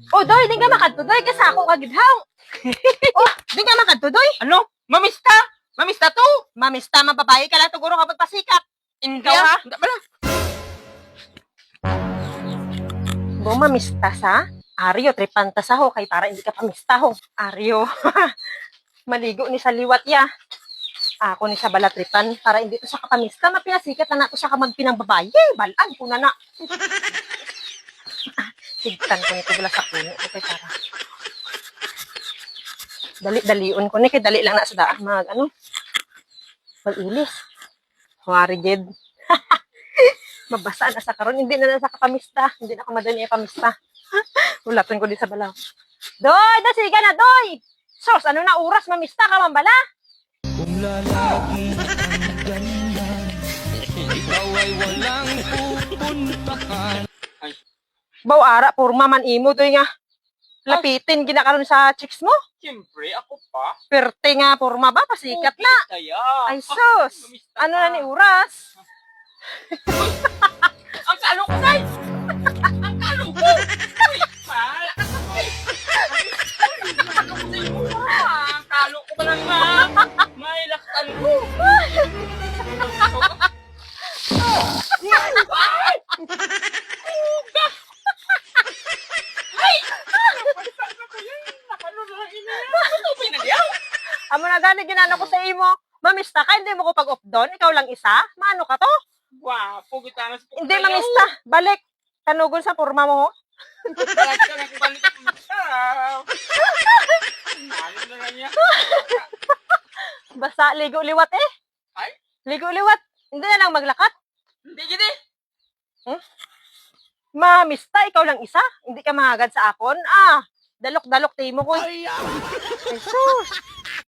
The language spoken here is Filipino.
Oh, doy, di ka makadto, doy, kasi ako kagidhaw. Oh, di ka makadto, doy. Ano? Mamista? Mamista to? Mamista, mababayi ka lang, tuguro ka pagpasikat. Ikaw ha? Bala. Bo, mamista sa? Aryo, tripanta sa ho, kay para hindi ka pamista ho. Aryo, maligo ni sa liwat ya. Ako ni sa balatripan, para hindi to sa kapamista, mapinasikat na nato sa kamagpinang babaye. Balaan ko na na. Sigtan ko nito bala sa puno. Okay, para. Dali-dalion ko ni, kay dali lang na sa daan. Mag-ilis. Huwari, Jed. Mabasa na sa karon, hindi na sa kapamista. Hindi na ako madali pamista. Ulapin ko di sa balaw. Doy, dasiga na, doy! Sos, ano na oras, mamista ka man bala? Kung lalaki ang ganyan, ikaw ay walang pupuntahan. Baw ara, purma man imo, doy nga. Lapitin, ginakaroon sa chicks mo. Siyempre, ako pa. Perte nga, purma ba? Pasikat na. Kaya. Ay, sos! Mamista Ano ka. na ni oras? Ang kalo ko, guys! Ang kalo ko! Uy, pala ka sa boy! Ang kalo ko ba lang nga? May laktan ko! Ay! Uga! Ay! Nakalo na lang ina! Ano ba inagayaw? Amo na gani, ginano ko sa imo. Mamista ka, hindi mo ko pag-off doon. Ikaw lang isa. Maano ka to? Gwapo, gitanas po. Hindi, mamista. Balik. Tanugon sa purma mo. Talaga ka lang balik ko. Ano na lang yan? Basta ligo-liwat eh. Ay? Ligo-liwat. Hindi na lang maglakat. Hindi gini. Mamista, ikaw lang isa. Hindi ka mahagad sa akon. Ah, dalok-dalok timo ko. Ay, Jesus.